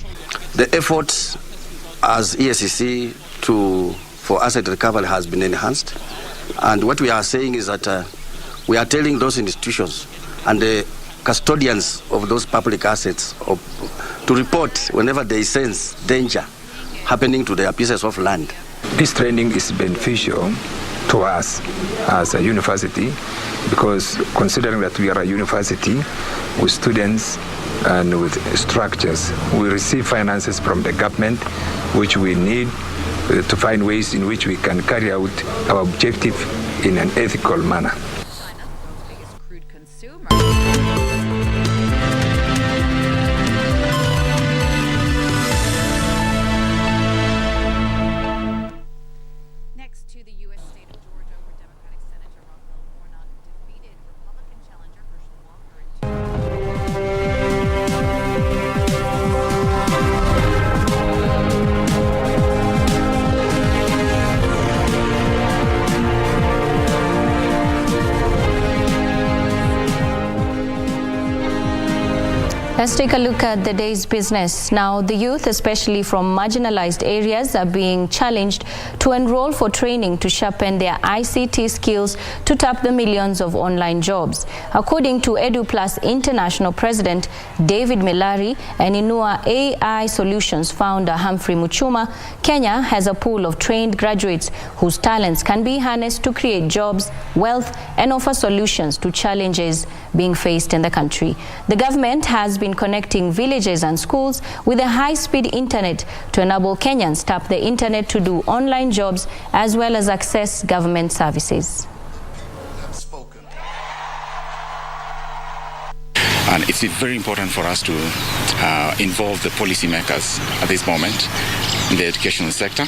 S16: The effort as EACC for asset recovery has been enhanced, and what we are saying is that we are telling those institutions and the custodians of those public assets to report whenever they sense danger happening to their pieces of land.
S18: This training is beneficial to us as a university because considering that we are a university with students and with structures, we receive finances from the government which we need to find ways in which we can carry out our objective in an ethical manner.
S22: Let's take a look at the day's business. Now, the youth, especially from marginalized areas, are being challenged to enroll for training to sharpen their ICT skills to tap the millions of online jobs. According to EduPlus International President David Milari and Inua AI Solutions founder Humphrey Muchuma, Kenya has a pool of trained graduates whose talents can be harnessed to create jobs, wealth, and offer solutions to challenges being faced in the country. The government has been connecting villages and schools with a high-speed internet to enable Kenyans tap the internet to do online jobs as well as access government services.
S19: And it's very important for us to involve the policymakers at this moment in the educational sector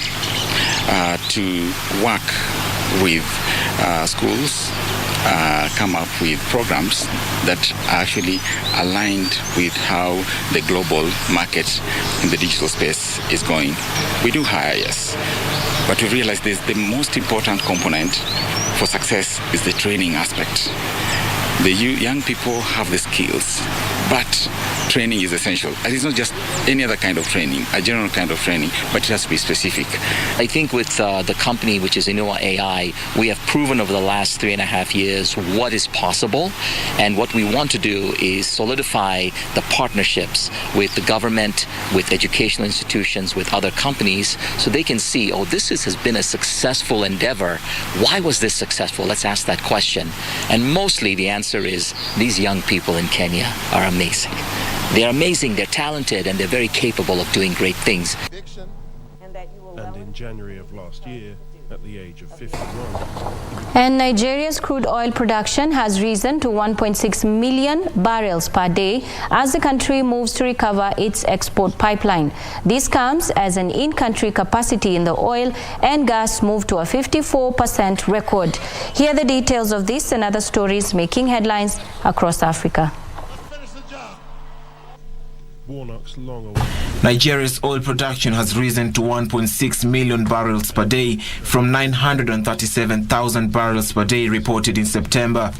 S19: to work with schools, come up with programs that are actually aligned with how the global market in the digital space is going. We do hire, yes, but we realize the most important component for success is the training aspect. The young people have the skills, but training is essential. And it's not just any other kind of training, a general kind of training, but it has to be specific.
S20: I think with the company, which is Inua AI, we have proven over the last 3.5 years what is possible. And what we want to do is solidify the partnerships with the government, with educational institutions, with other companies, so they can see, oh, this has been a successful endeavor. Why was this successful? Let's ask that question. And mostly the answer is these young people in Kenya are amazing. They're amazing, they're talented, and they're very capable of doing great things.
S23: And in January of last year, at the age of 51.
S22: And Nigeria's crude oil production has risen to 1.6 million barrels per day as the country moves to recover its export pipeline. This comes as an in-country capacity in the oil and gas moved to a 54% record. Here are the details of this and other stories making headlines across Africa.
S7: Nigeria's oil production has risen to 1.6 million barrels per day from 937,000 barrels per day reported in September.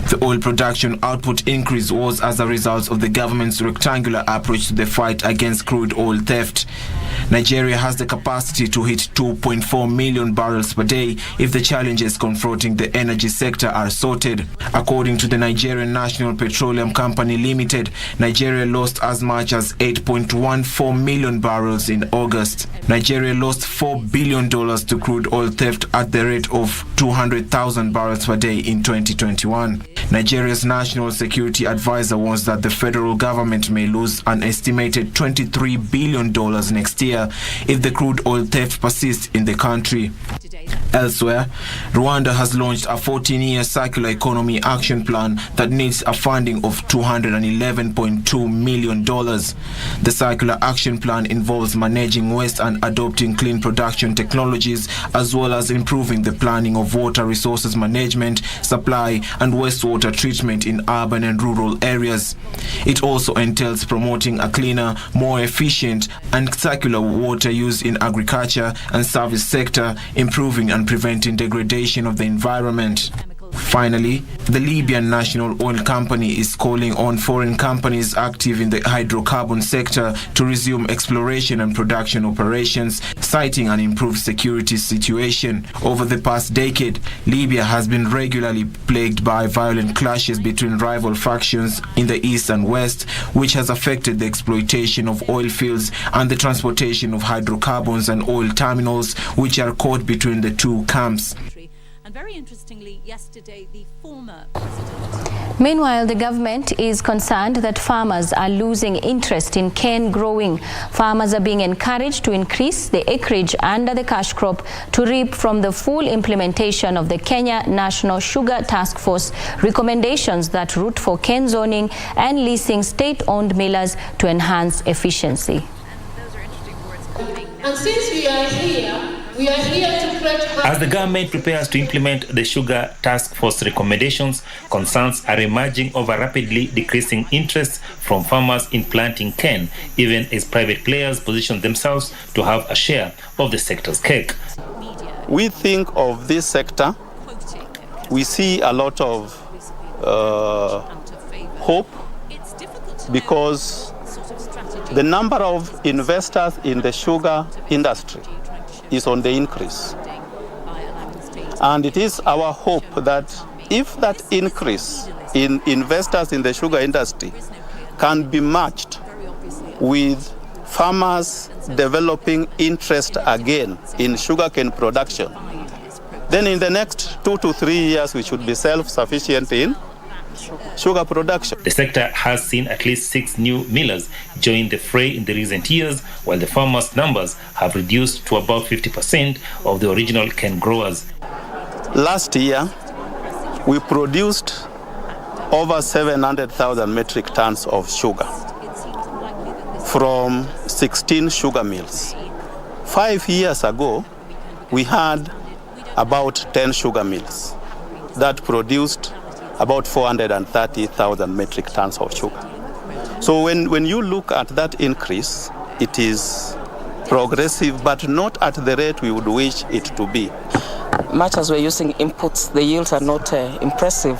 S7: The oil production output increase was as a result of the government's rectangular approach to the fight against crude oil theft. Nigeria has the capacity to hit 2.4 million barrels per day if the challenges confronting the energy sector are sorted. According to the Nigerian National Petroleum Company Limited, Nigeria lost as much as 8.14 million barrels in August. Nigeria lost $4 billion to crude oil theft at the rate of 200,000 barrels per day in 2021. Nigeria's National Security Advisor warns that the federal government may lose an estimated $23 billion next year if the crude oil theft persists in the country. Elsewhere, Rwanda has launched a 14-year circular economy action plan that needs a funding of $211.2 million. The circular action plan involves managing waste and adopting clean production technologies, as well as improving the planning of water resources management, supply, and wastewater treatment in urban and rural areas. It also entails promoting a cleaner, more efficient, and circular water use in agriculture and service sector, improving and preventing degradation of the environment. Finally, the Libyan National Oil Company is calling on foreign companies active in the hydrocarbon sector to resume exploration and production operations, citing an improved security situation. Over the past decade, Libya has been regularly plagued by violent clashes between rival factions in the east and west, which has affected the exploitation of oil fields and the transportation of hydrocarbons and oil terminals, which are caught between the two camps.
S1: And very interestingly, yesterday, the former president...
S22: Meanwhile, the government is concerned that farmers are losing interest in cane growing. Farmers are being encouraged to increase the acreage under the cash crop to reap from the full implementation of the Kenya National Sugar Task Force recommendations that root for cane zoning and leasing state-owned millers to enhance efficiency.
S2: And since we are here to create...
S3: As the government prepares to implement the Sugar Task Force recommendations, concerns are emerging over rapidly decreasing interest from farmers in planting cane, even as private players position themselves to have a share of the sector's cake.
S5: We think of this sector, we see a lot of hope, because the number of investors in the sugar industry is on the increase. And it is our hope that if that increase in investors in the sugar industry can be matched with farmers developing interest again in sugarcane production, then in the next 2 to 3 years we should be self-sufficient in sugar production.
S3: The sector has seen at least 6 new millers join the fray in the recent years, while the farmers' numbers have reduced to about 50% of the original cane growers.
S5: Last year, we produced over 700,000 metric tons of sugar from 16 sugar mills. 5 years ago, we had about 10 sugar mills that produced about 430,000 metric tons of sugar. So when you look at that increase, it is progressive, but not at the rate we would wish it to be.
S17: Much as we're using inputs, the yields are not impressive.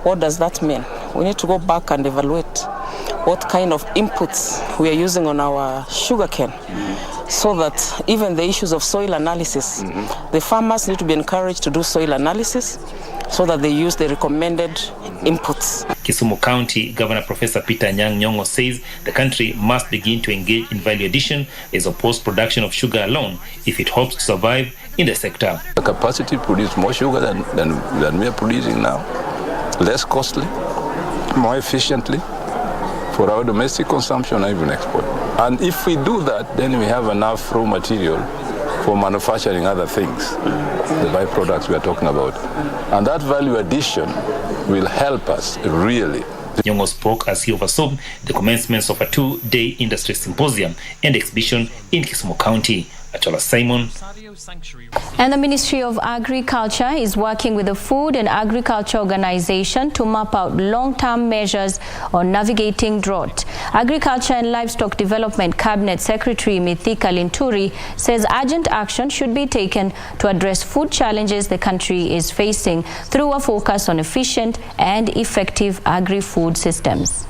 S17: What does that mean? We need to go back and evaluate what kind of inputs we are using on our sugarcane, so that even the issues of soil analysis, the farmers need to be encouraged to do soil analysis so that they use the recommended inputs.
S3: Kisumu County Governor Professor Peter Anyang' Nyong'o says the country must begin to engage in value addition as opposed to production of sugar alone if it hopes to survive in the sector.
S9: The capacity to produce more sugar than we are producing now, less costly, more efficiently for our domestic consumption and even export. And if we do that, then we have enough raw material for manufacturing other things, the byproducts we are talking about. And that value addition will help us really.
S3: Nyong'o spoke as he oversaw the commencement of a 2-day industry symposium and exhibition in Kisumu County. Achola Simon.
S22: And the Ministry of Agriculture is working with the Food and Agriculture Organization to map out long-term measures on navigating drought. Agriculture and Livestock Development Cabinet Secretary Mithika Linturi says urgent action should be taken to address food challenges the country is facing through a focus on efficient and effective agri-food systems.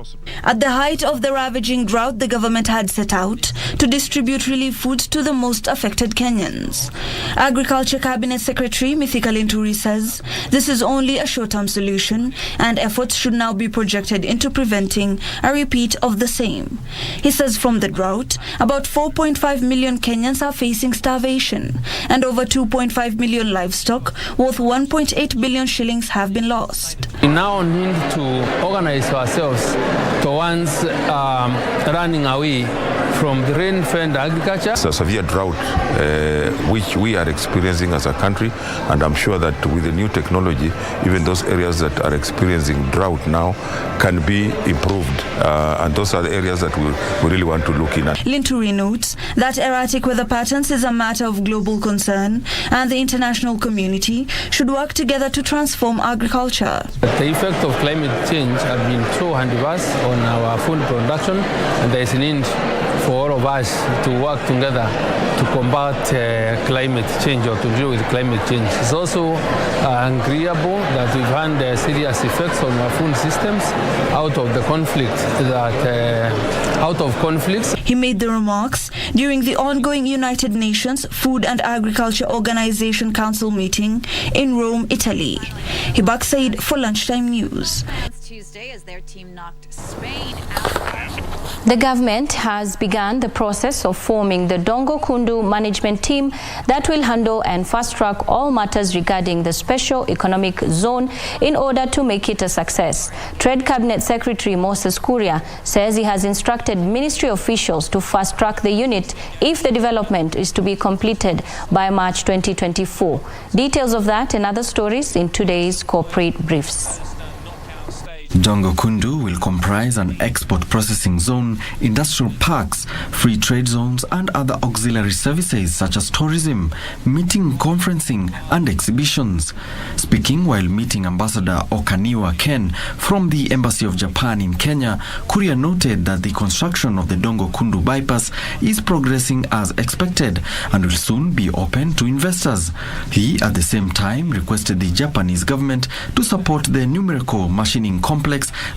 S23: possibly.
S4: At the height of the ravaging drought, the government had set out to distribute relief food to the most affected Kenyans. Agriculture Cabinet Secretary Mithika Linturi says this is only a short-term solution and efforts should now be projected into preventing a repeat of the same. He says from the drought, about 4.5 million Kenyans are facing starvation and over 2.5 million livestock worth 1.8 billion shillings have been lost.
S6: We now need to organize ourselves towards running away from the rain-fed agriculture.
S10: It's a severe drought which we are experiencing as a country, and I'm sure that with the new technology, even those areas that are experiencing drought now can be improved, and those are the areas that we really want to look in at.
S4: Linturi notes that erratic weather patterns is a matter of global concern and the international community should work together to transform agriculture.
S6: The effect of climate change has been so adverse on our food production, and there is a need for all of us to work together to combat climate change or to deal with climate change. It's also agreeable that we've had serious effects on our food systems out of the conflict conflicts.
S4: He made the remarks during the ongoing United Nations Food and Agriculture Organization Council meeting in Rome, Italy. Hibak Said for Lunchtime News.
S12: Tuesday as their team knocked Spain out.
S22: The government has begun the process of forming the Dongo Kundu management team that will handle and fast-track all matters regarding the special economic zone in order to make it a success. Trade Cabinet Secretary Moses Kuria says he has instructed ministry officials to fast-track the unit if the development is to be completed by March 2024. Details of that and other stories in today's corporate briefs.
S21: Dongo Kundu will comprise an export processing zone, industrial parks, free trade zones and other auxiliary services such as tourism, meeting, conferencing and exhibitions. Speaking while meeting Ambassador Okaniwa Ken from the Embassy of Japan in Kenya, Kuria noted that the construction of the Dongo Kundu bypass is progressing as expected and will soon be open to investors. He at the same time requested the Japanese government to support the numerical machining complex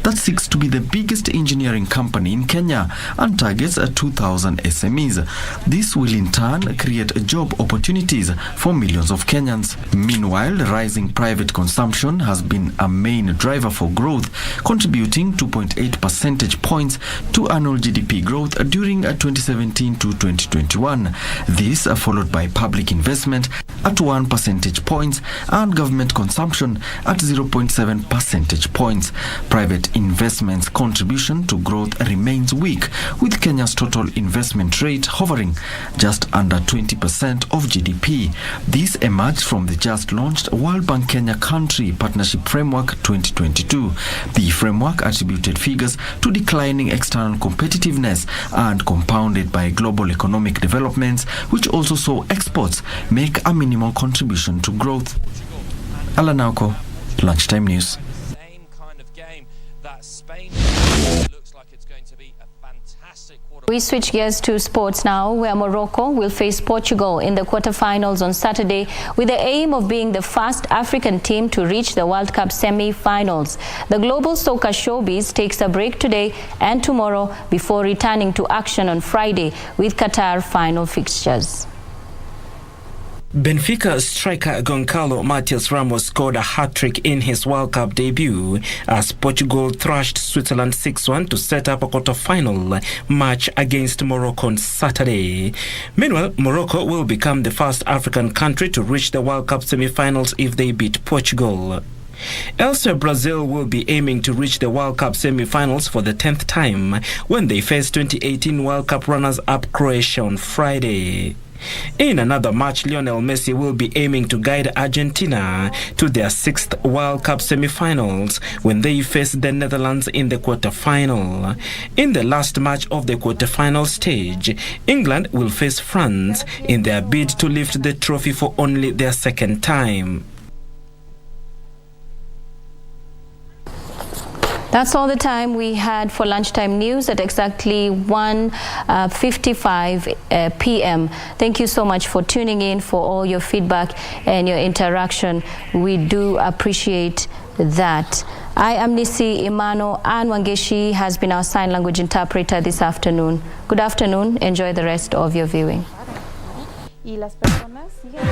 S21: that seeks to be the biggest engineering company in Kenya and targets 2,000 SMEs. This will in turn create job opportunities for millions of Kenyans. Meanwhile, rising private consumption has been a main driver for growth, contributing 2.8 percentage points to annual GDP growth during 2017 to 2021. This followed by public investment at 1 percentage points and government consumption at 0.7 percentage points. Private investment's contribution to growth remains weak, with Kenya's total investment rate hovering just under 20% of GDP. This emerged from the just launched World Bank Kenya Country Partnership Framework 2022. The framework attributed figures to declining external competitiveness and compounded by global economic developments, which also saw exports make a minimal contribution to growth. Alanauko, Lunchtime News.
S22: We switch gears to sports now, where Morocco will face Portugal in the quarterfinals on Saturday with the aim of being the first African team to reach the World Cup semi-finals. The global soccer showbiz takes a break today and tomorrow before returning to action on Friday with Qatar final fixtures.
S24: Benfica striker Goncalo Matias Ramos scored a hat-trick in his World Cup debut as Portugal thrashed Switzerland 6-1 to set up a quarter-final match against Morocco on Saturday. Meanwhile, Morocco will become the first African country to reach the World Cup semi-finals if they beat Portugal. Elsewhere, Brazil will be aiming to reach the World Cup semi-finals for the 10th time when they face 2018 World Cup runners-up Croatia on Friday. In another match, Lionel Messi will be aiming to guide Argentina to their 6th World Cup semi-finals when they face the Netherlands in the quarter-final. In the last match of the quarter-final stage, England will face France in their bid to lift the trophy for only their second time.
S22: That's all the time we had for Lunchtime News at exactly 1:55 p.m. Thank you so much for tuning in, for all your feedback and your interaction. We do appreciate that. I am Nisi Imano. Anne Wangeshi has been our sign language interpreter this afternoon. Good afternoon. Enjoy the rest of your viewing.
S8: Y las personas siguen...